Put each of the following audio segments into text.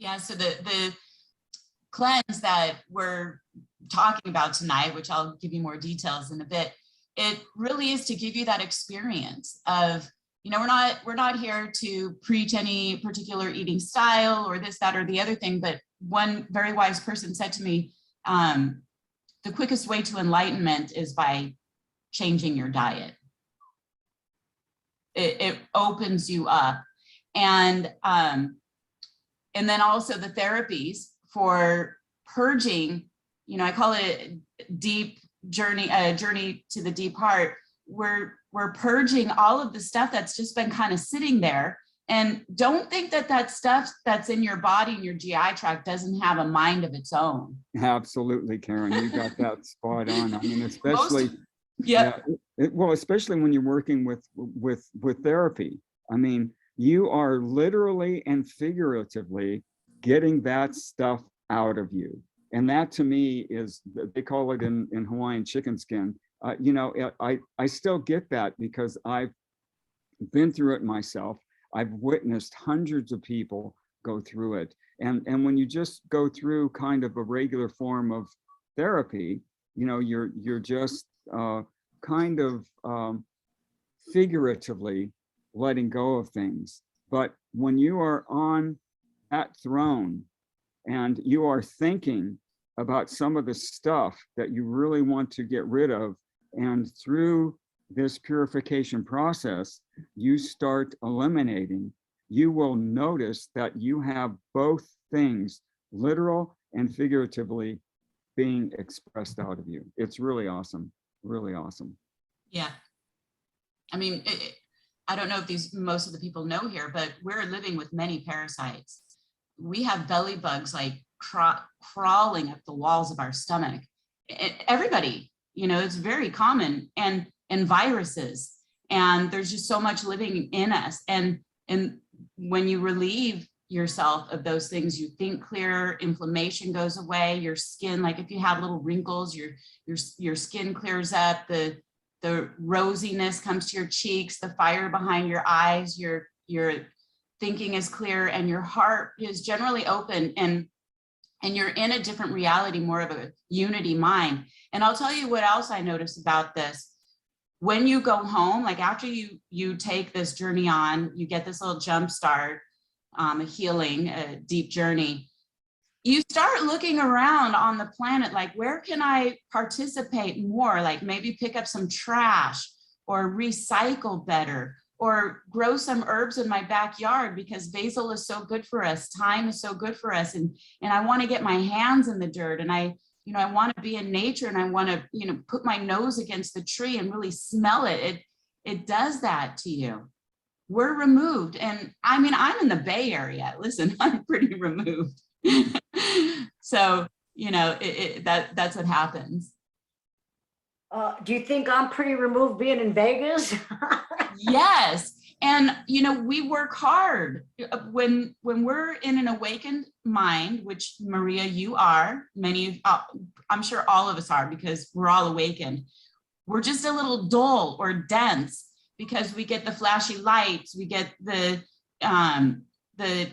Yeah, so the cleanse that we're talking about tonight, which I'll give you more details in a bit, it really is to give you that experience of, we're not here to preach any particular eating style or this, that, or the other thing, but one very wise person said to me, the quickest way to enlightenment is by changing your diet. It opens you up. And then also the therapies for purging, I call it deep journey, a journey to the deep heart. We're purging all of the stuff that's just been kind of sitting there. And don't think that stuff that's in your body and your GI tract doesn't have a mind of its own. Absolutely, Karen, you got that spot on. I mean, especially, yep. Well, especially when you're working with therapy. I mean, you are literally and figuratively getting that stuff out of you. And that to me is, they call it in Hawaiian chicken skin. I still get that because I've been through it myself. I've witnessed hundreds of people go through it. And when you just go through kind of a regular form of therapy, you're just kind of figuratively letting go of things. But when you are on that throne and you are thinking about some of the stuff that you really want to get rid of, and through this purification process, you start eliminating, you will notice that you have both things, literal and figuratively, being expressed out of you. It's really awesome, really awesome. Yeah. I mean, I don't know if most of the people know here, but we're living with many parasites. We have belly bugs like crawling up the walls of our stomach. Everybody, it's very common, and viruses. And there's just so much living in us. And when you relieve yourself of those things, you think clearer, inflammation goes away, your skin, like if you have little wrinkles, your skin clears up, the rosiness comes to your cheeks, the fire behind your eyes, your thinking is clear, and your heart is generally open, and you're in a different reality, more of a unity mind. And I'll tell you what else I noticed about this. When you go home, like after you take this journey on, you get this little jump start, a healing, a deep journey, you start looking around on the planet, like, where can I participate more? Like maybe pick up some trash or recycle better, or grow some herbs in my backyard, because basil is so good for us, thyme is so good for us, and I want to get my hands in the dirt, and I want to be in nature, and I want to, put my nose against the tree and really smell it. It does that to you. We're removed. And I mean, I'm in the Bay Area. Listen, I'm pretty removed. So, that's what happens. Do you think I'm pretty removed being in Vegas? Yes. And, we work hard when we're in an awakened mind, which Maria, you are, I'm sure all of us are, because we're all awakened. We're just a little dull or dense because we get the flashy lights, we get the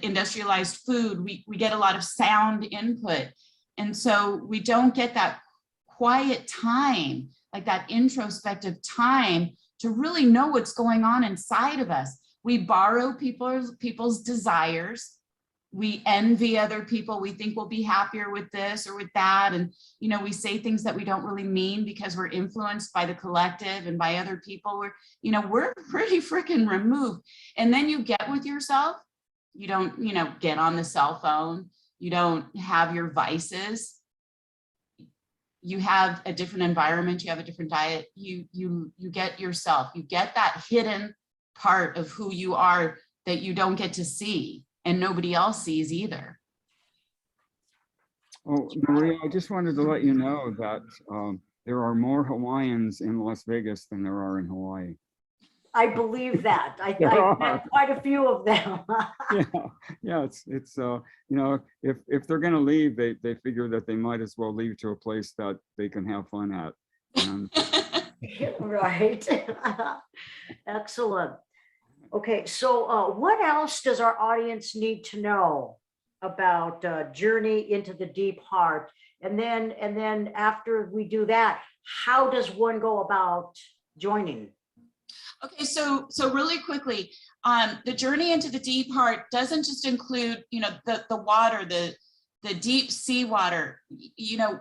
industrialized food, we get a lot of sound input. And so we don't get that quiet time, like that introspective time to really know what's going on inside of us. We borrow people's desires. We envy other people. We think we'll be happier with this or with that. And, we say things that we don't really mean because we're influenced by the collective and by other people. We're pretty freaking removed. And then you get with yourself. You don't, get on the cell phone. You don't have your vices. You have a different environment, you have a different diet, you get yourself, you get that hidden part of who you are that you don't get to see, and nobody else sees either. Oh, Maria, I just wanted to let you know that there are more Hawaiians in Las Vegas than there are in Hawaii. I believe that. I met quite a few of them. yeah. It's if they're going to leave, they figure that they might as well leave to a place that they can have fun at. And right. Excellent. Okay, so what else does our audience need to know? about journey into the deep heart. And then after we do that, how does one go about joining? Okay, so really quickly, the journey into the deep heart doesn't just include, you know, the water, the deep sea water. You know,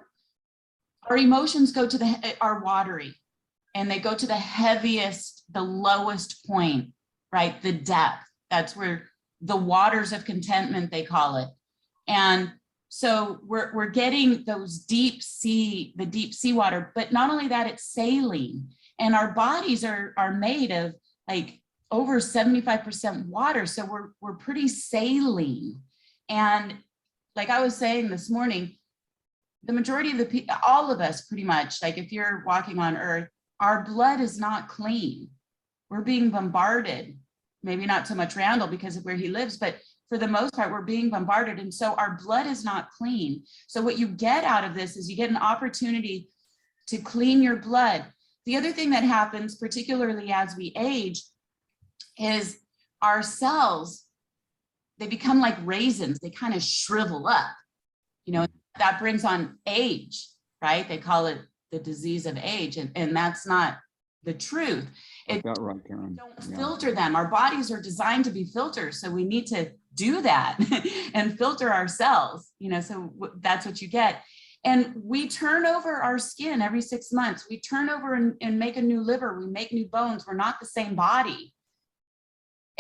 our emotions go to are watery, and they go to the heaviest, the lowest point, right? The depth. That's where the waters of contentment, they call it. And so we're getting those the deep sea water, but not only that, it's saline. And our bodies are made of like over 75% water. So we're pretty saline. And like I was saying this morning, the majority of the people, all of us pretty much, like if you're walking on earth, our blood is not clean. We're being bombarded, maybe not so much Randall because of where he lives, but for the most part, we're being bombarded. And so our blood is not clean. So what you get out of this is you get an opportunity to clean your blood. The other thing that happens, particularly as we age, is our cells, they become like raisins. They kind of shrivel up, you know, that brings on age, right? They call it the disease of age, and that's not the truth. It Got right, Karen. don't filter them. Our bodies are designed to be filters, so we need to do that and filter our cells, you know, so that's what you get. And we turn over our skin every 6 months. We turn over and make a new liver. We make new bones. We're not the same body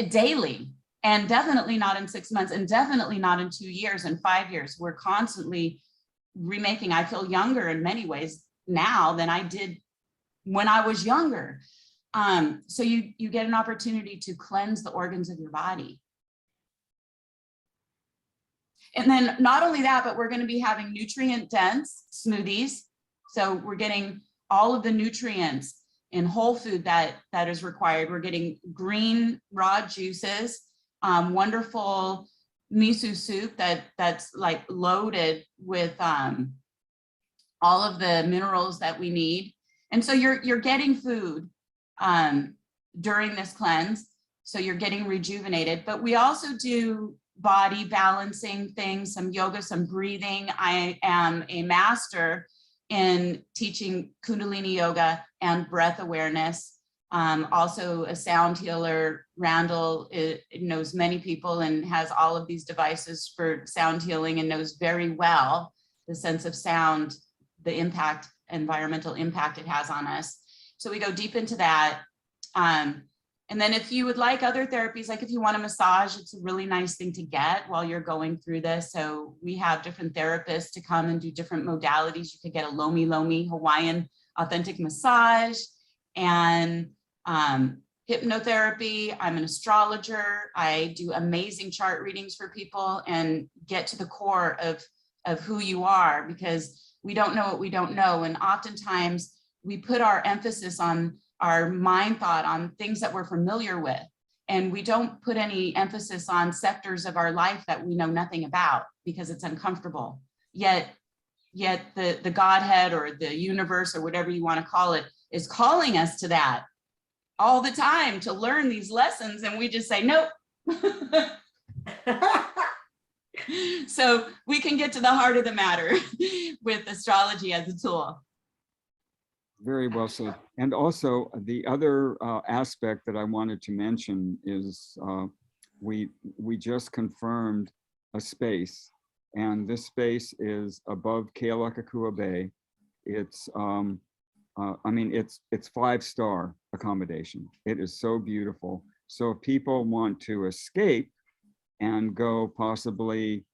daily, and definitely not in 6 months, and definitely not in 2 years and 5 years. We're constantly remaking. I feel younger in many ways now than I did when I was younger. So you get an opportunity to cleanse the organs of your body. And then not only that, but we're going to be having nutrient dense smoothies. So we're getting all of the nutrients in whole food that is required. We're getting green raw juices, wonderful miso soup that's like loaded with all of the minerals that we need. And so you're getting food during this cleanse. So you're getting rejuvenated, but we also do body balancing things, some yoga, some breathing. I am a master in teaching Kundalini yoga and breath awareness. Also a sound healer. Randyl knows many people and has all of these devices for sound healing and knows very well the sense of sound, the impact, environmental impact it has on us. So we go deep into that. And then if you would like other therapies, like if you want a massage, it's a really nice thing to get while you're going through this. So we have different therapists to come and do different modalities. You could get a Lomi Hawaiian authentic massage and hypnotherapy. I'm an astrologer. I do amazing chart readings for people and get to the core of who you are, because we don't know what we don't know. And oftentimes we put our emphasis on our mind thought on things that we're familiar with. And we don't put any emphasis on sectors of our life that we know nothing about because it's uncomfortable. Yet the Godhead or the universe or whatever you want to call it is calling us to that all the time to learn these lessons. And we just say, nope. So we can get to the heart of the matter with astrology as a tool. Very well said. And also the other aspect that I wanted to mention is we just confirmed a space, and this space is above Kealakekua Bay. It's I mean, it's 5-star accommodation. It is so beautiful. So if people want to escape and go possibly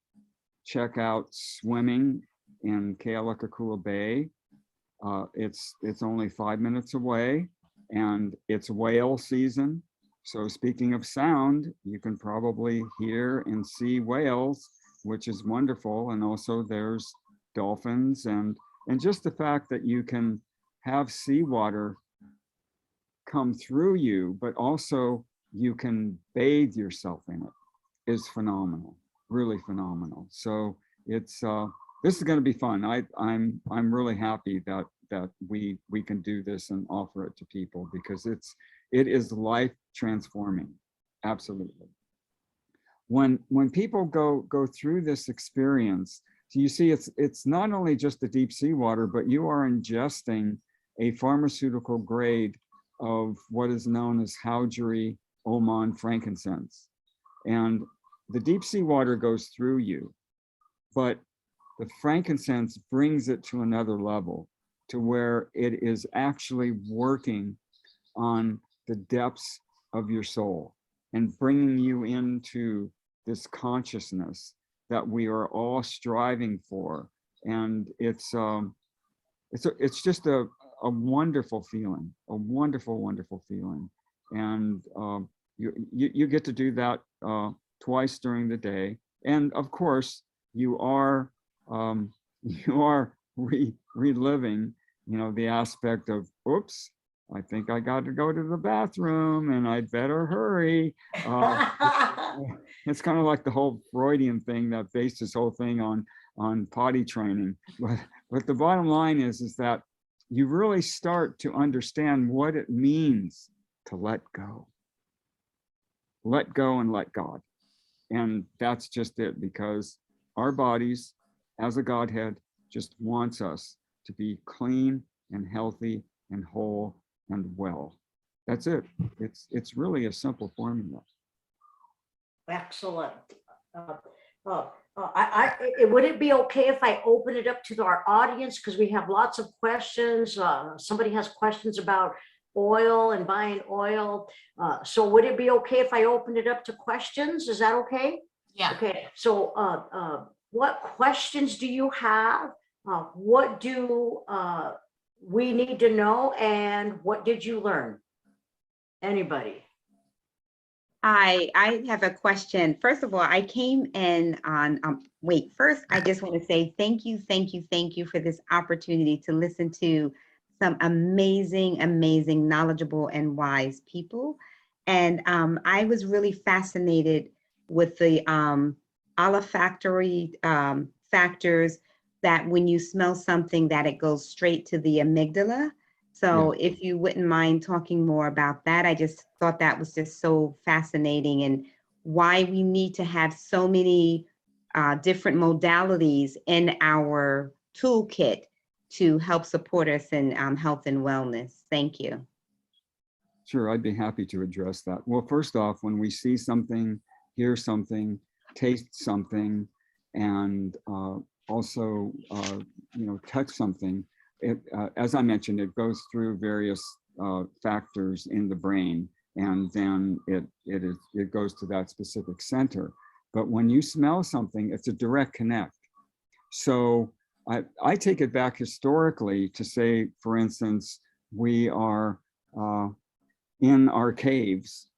check out swimming in Kealakekua Bay, it's only 5 minutes away, and it's whale season. So speaking of sound, you can probably hear and see whales, which is wonderful. And also there's dolphins, and just the fact that you can have seawater come through you, but also you can bathe yourself in it is phenomenal, really phenomenal. So it's this is going to be fun. I'm really happy that we can do this and offer it to people, because it is life transforming. Absolutely. when people go through this experience, so you see it's not only just the deep sea water, but you are ingesting a pharmaceutical grade of what is known as Howjery Oman frankincense. And the deep sea water goes through you, but the frankincense brings it to another level, to where it is actually working on the depths of your soul and bringing you into this consciousness that we are all striving for. And it's just a wonderful feeling, a wonderful, wonderful feeling. And you get to do that twice during the day. And of course, you are reliving, the aspect of, oops, I think I got to go to the bathroom and I'd better hurry. It's kind of like the whole Freudian thing that based this whole thing on potty training. But the bottom line is that you really start to understand what it means to let go. Let go and let God. And that's just it, because our bodies as a Godhead just wants us to be clean and healthy and whole and well. That's it. It's really a simple formula. Excellent. Would it be okay if I open it up to our audience? Because we have lots of questions. Somebody has questions about oil and buying oil. So would it be okay if I open it up to questions? Is that okay? Yeah. Okay. So what questions do you have? What do we need to know? And what did you learn? Anybody? I have a question. First of all, I came in on, first, I just want to say thank you for this opportunity to listen to some amazing, knowledgeable and wise people. And I was really fascinated with the olfactory factors, that when you smell something that it goes straight to the amygdala. So if you wouldn't mind talking more about that, I just thought that was just so fascinating, and why we need to have so many different modalities in our toolkit to help support us in health and wellness. Thank you. Sure, I'd be happy to address that. Well, first off, when we see something, hear something, taste something, and also, touch something, as I mentioned, it goes through various factors in the brain, and then it goes to that specific center. But when you smell something, it's a direct connect. So I take it back historically to say, for instance, we are in our caves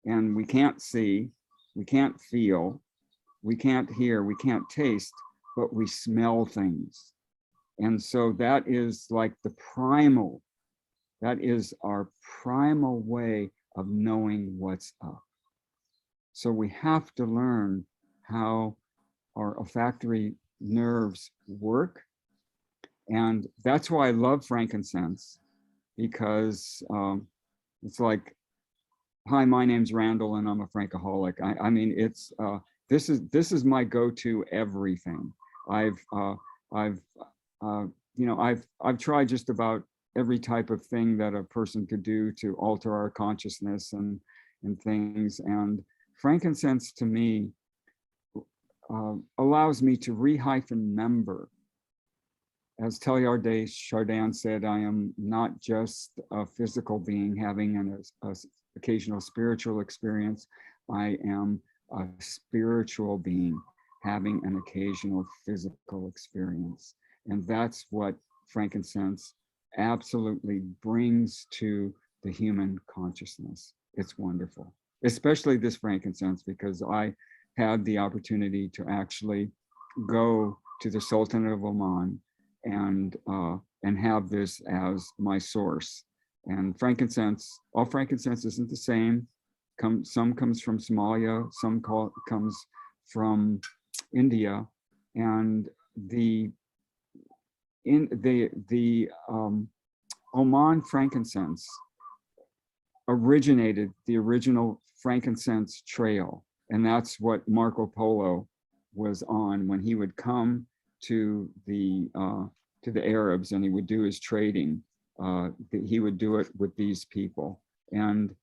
and we can't see, we can't feel, we can't hear, we can't taste, but we smell things. And so that is like that is our primal way of knowing what's up. So we have to learn how our olfactory nerves work. And that's why I love frankincense, because it's like, hi, my name's Randyl and I'm a Frankaholic. I mean, it's this is my go-to everything. I've tried just about every type of thing that a person could do to alter our consciousness and things. And frankincense to me allows me to re-member. As Teilhard de Chardin said, I am not just a physical being having an occasional spiritual experience. I am a spiritual being having an occasional physical experience. And that's what frankincense absolutely brings to the human consciousness. It's wonderful, especially this frankincense, because I had the opportunity to actually go to the Sultanate of Oman and have this as my source. And frankincense, all frankincense isn't the same. Some comes from Somalia, some comes from India, and the Oman frankincense originated the original frankincense trail. And that's what Marco Polo was on when he would come to the Arabs and he would do his trading. He would do it with these people. And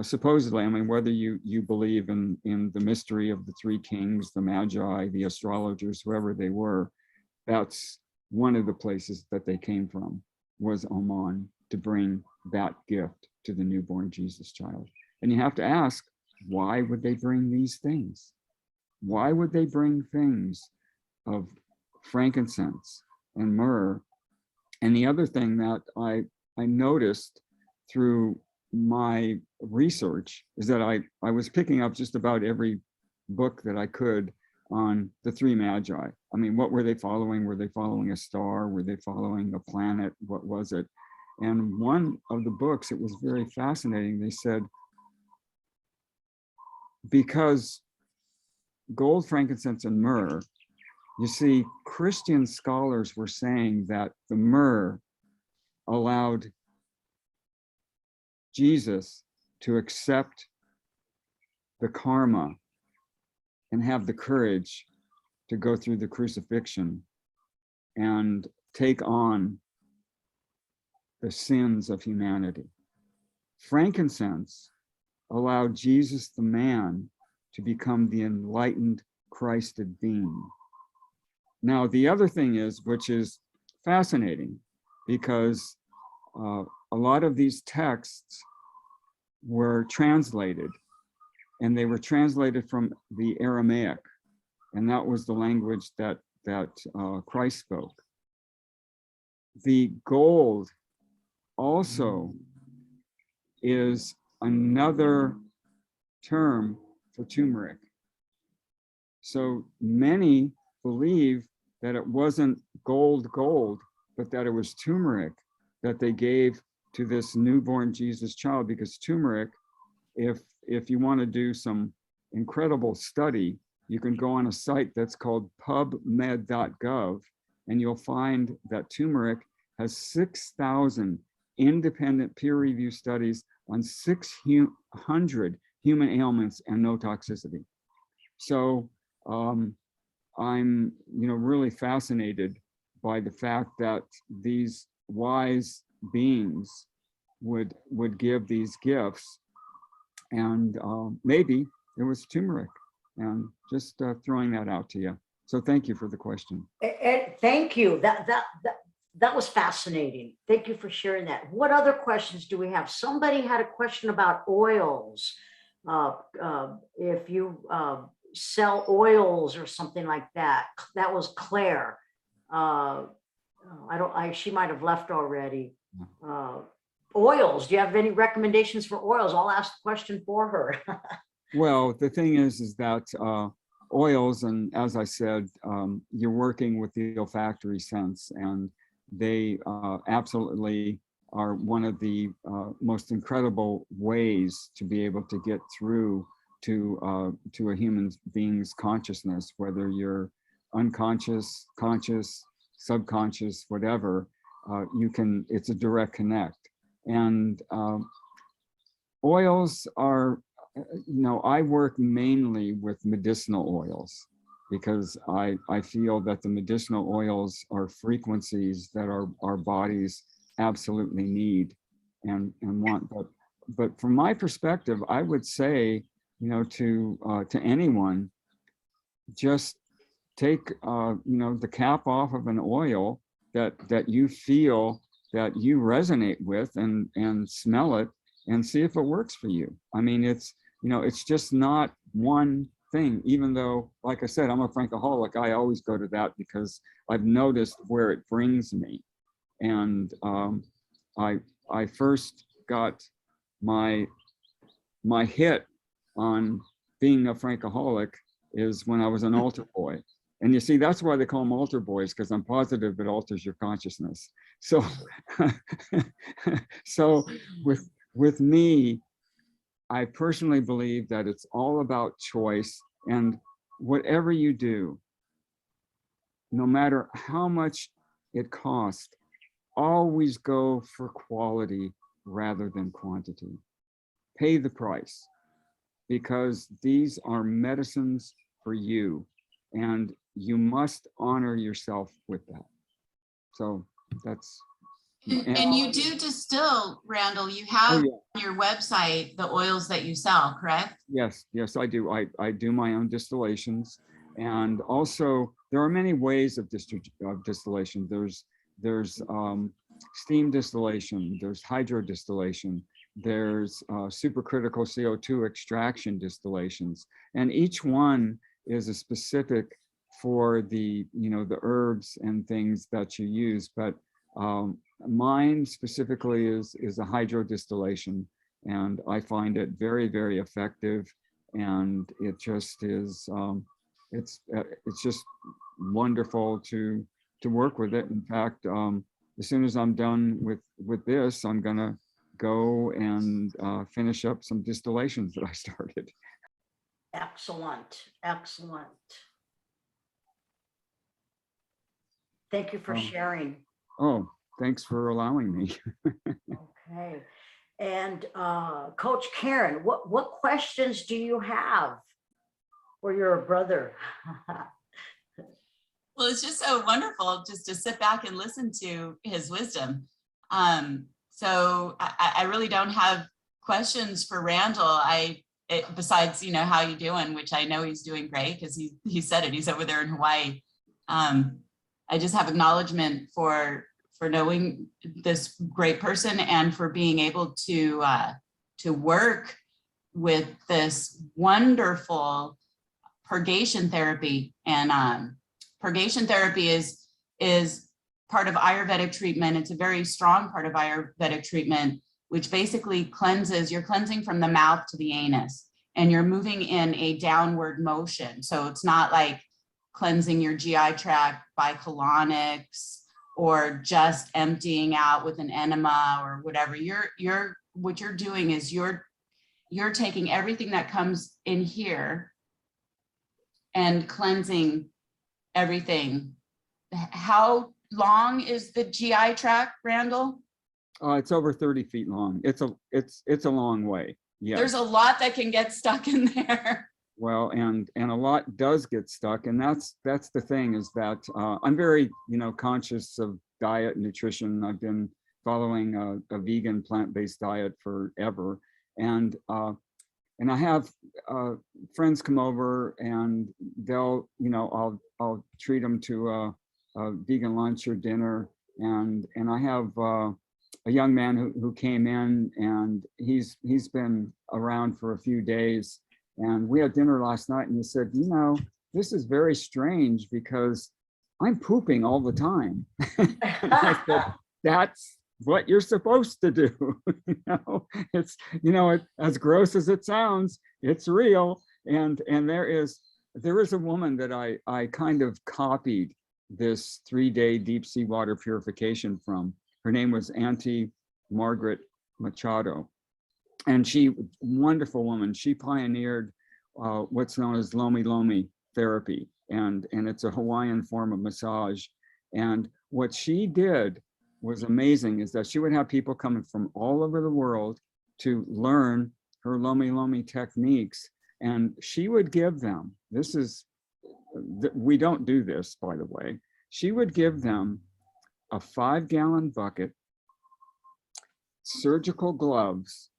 supposedly, I mean, whether you believe in the mystery of the three kings, the magi, the astrologers, whoever they were, that's one of the places that they came from, was Oman, to bring that gift to the newborn Jesus child. And you have to ask, why would they bring these things? Why would they bring things of frankincense and myrrh? And the other thing that I noticed through my research is that I was picking up just about every book that I could on the three magi. I mean, what were they following? Were they following a star? Were they following a planet? What was it? And one of the books, it was very fascinating. They said, because gold, frankincense, and myrrh, you see, Christian scholars were saying that the myrrh allowed Jesus to accept the karma and have the courage to go through the crucifixion and take on the sins of humanity. Frankincense allowed Jesus, the man, to become the enlightened Christed being. Now, the other thing is, which is fascinating, because a lot of these texts were translated, and they were translated from the Aramaic, and that was the language that Christ spoke. The gold also is another term for turmeric. So many believe that it wasn't gold, but that it was turmeric that they gave to this newborn Jesus child, because turmeric, if you want to do some incredible study, you can go on a site that's called pubmed.gov, and you'll find that turmeric has 6,000 independent peer-reviewed studies on 600 human ailments and no toxicity. So I'm really fascinated by the fact that these wise beings would give these gifts, and maybe it was turmeric, and just throwing that out to you. So thank you for the question. And thank you. That was fascinating. Thank you for sharing that. What other questions do we have? Somebody had a question about oils. If you sell oils or something like that. That was Claire. She might have left already. Oils, do you have any recommendations for oils? I'll ask the question for her. Well, the thing is that oils, and as I said, you're working with the olfactory sense, and they absolutely are one of the most incredible ways to be able to get through to a human being's consciousness, whether you're unconscious, conscious, subconscious, whatever. It's a direct connect. And oils are, I work mainly with medicinal oils, because I feel that the medicinal oils are frequencies that our bodies absolutely need and want. But from my perspective, I would say, to anyone, just take the cap off of an oil that you feel that you resonate with, and smell it and see if it works for you. I mean, it's just not one thing, even though, like I said, I'm a frankaholic. I always go to that because I've noticed where it brings me. And I first got my hit on being a frankaholic is when I was an altar boy. And you see, that's why they call them altar boys, because I'm positive it alters your consciousness. So, so with me, I personally believe that it's all about choice, and whatever you do, no matter how much it costs, always go for quality rather than quantity. Pay the price. because these are medicines for you, and you must honor yourself with that. So that's. And you do distill, Randall. You have on your website the oils that you sell, correct? Yes, yes, I do. I do my own distillations, and also there are many ways of distillation. There's steam distillation, there's hydro distillation, there's supercritical CO2 extraction distillations, and each one is a specific for the the herbs and things that you use. But mine specifically is a hydro distillation, and I find it very, very effective, and it just is it's just wonderful to work with it. In fact, as soon as I'm done with this, I'm gonna go and finish up some distillations that I started. Excellent, excellent. Thank you for sharing. Oh, thanks for allowing me. Okay. And Coach Karen, what questions do you have for your brother? Well, it's just so wonderful just to sit back and listen to his wisdom. So I really don't have questions for Randyl. Besides, how you doing, which I know he's doing great because he said it, he's over there in Hawaii. I just have acknowledgement for knowing this great person and for being able to work with this wonderful purgation therapy. And purgation therapy is part of Ayurvedic treatment. It's a very strong part of Ayurvedic treatment, which basically you're cleansing from the mouth to the anus, and you're moving in a downward motion. So it's not like cleansing your GI tract by colonics or just emptying out with an enema or whatever. What you're doing is you're taking everything that comes in here and cleansing everything. How long is the GI tract, Randyl? It's over 30 feet long. It's a long way. Yeah. There's a lot that can get stuck in there. Well, and a lot does get stuck, and that's the thing, is that I'm very conscious of diet and nutrition. I've been following a vegan plant-based diet forever, and I have friends come over, and they'll I'll treat them to a vegan lunch or dinner, and I have a young man who came in, and he's been around for a few days. And we had dinner last night, and he said, this is very strange because I'm pooping all the time. I said, that's what you're supposed to do. It's, as gross as it sounds, it's real. And there is a woman that I kind of copied this 3-day deep sea water purification from. Her name was Auntie Margaret Machado. And wonderful woman, she pioneered what's known as Lomi Lomi therapy. And it's a Hawaiian form of massage. And what she did was amazing, is that she would have people coming from all over the world to learn her Lomi Lomi techniques. And she would give them, we don't do this, by the way. She would give them a 5-gallon bucket, surgical gloves,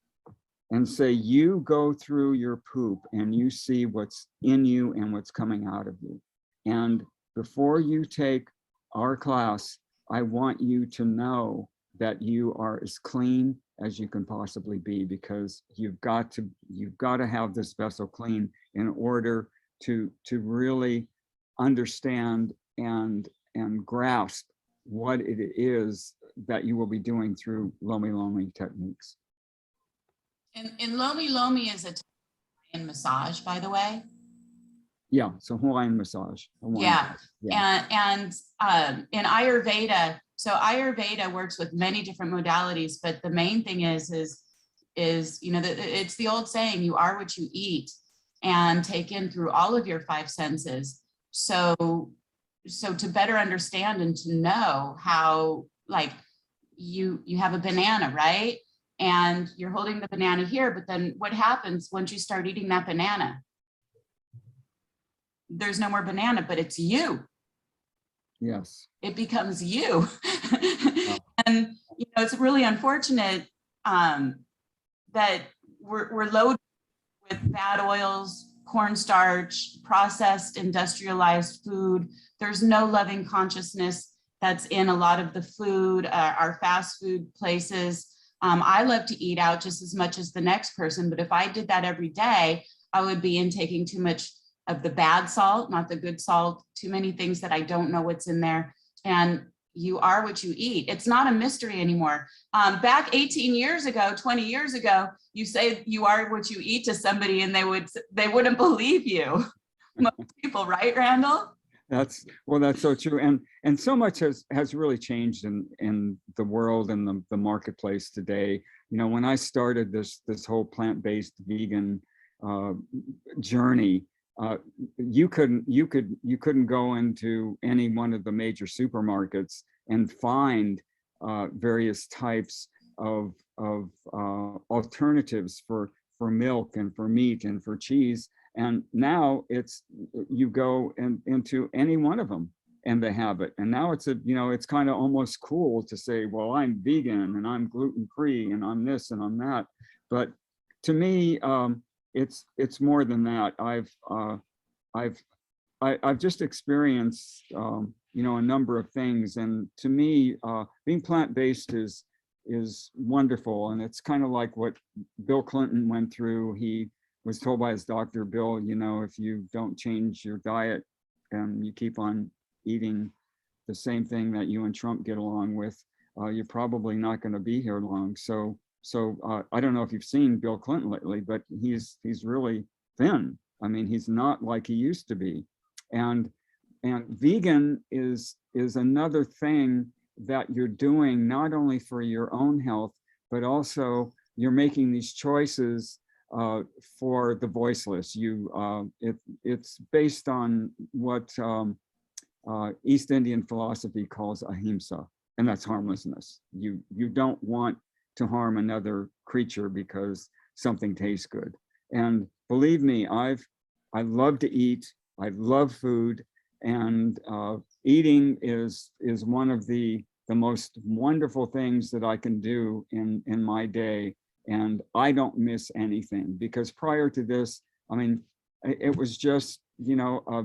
and say, you go through your poop and you see what's in you and what's coming out of you. And before you take our class, I want you to know that you are as clean as you can possibly be, because you've got to have this vessel clean in order to really understand and grasp what it is that you will be doing through Lomi Lomi techniques. And Lomi Lomi is a Hawaiian massage, by the way. Yeah, so Hawaiian massage. Yeah. And in Ayurveda, so Ayurveda works with many different modalities, but the main thing is it's the old saying, you are what you eat, and take in through all of your 5 senses. So to better understand and to know how, like, you have a banana, right? and you're holding the banana here, but then what happens once you start eating that banana? There's no more banana, but it's you. Yes. It becomes you. And you know, it's really unfortunate that we're loaded with bad oils, cornstarch, processed, industrialized food. There's no loving consciousness that's in a lot of the food, our fast food places. I love to eat out just as much as the next person, but if I did that every day, I would be intaking too much of the bad salt, not the good salt, too many things that I don't know what's in there. And you are what you eat. It's not a mystery anymore. Back 18 years ago, 20 years ago, you say you are what you eat to somebody and they wouldn't believe you. Most people, right, Randyl? That's so true. And so much has really changed in the world and the marketplace today. You know, when I started this whole plant-based vegan journey, you couldn't go into any one of the major supermarkets and find various types of alternatives for milk and for meat and for cheese. And now you go into any one of them and they have it. And now it's it's kind of almost cool to say, well, I'm vegan and I'm gluten-free and I'm this and I'm that. But to me, it's more than that. I've just experienced a number of things, and to me, being plant-based is wonderful. And it's kind of like what Bill Clinton went through. He was told by his doctor, Bill, if you don't change your diet and you keep on eating the same thing that you and Trump get along with, you're probably not going to be here long. So I don't know if you've seen Bill Clinton lately, but he's really thin. I mean, he's not like he used to be. And vegan is another thing that you're doing not only for your own health, but also you're making these choices for the voiceless. It's based on what East Indian philosophy calls ahimsa, and that's harmlessness. You don't want to harm another creature because something tastes good. And believe me, I love to eat. I love food, and eating is one of the most wonderful things that I can do in my day. And I don't miss anything, because prior to this, I mean, it was just a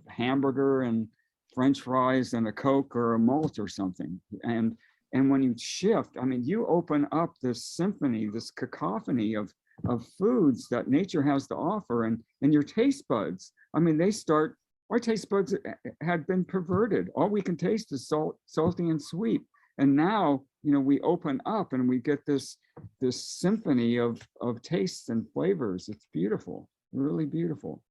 hamburger and French fries and a Coke or a malt or something. And when you shift, I mean, you open up this symphony, this cacophony of foods that nature has to offer, and your taste buds. I mean, our taste buds had been perverted. All we can taste is salty and sweet. And now, we open up and we get this symphony of tastes and flavors. It's beautiful, really beautiful.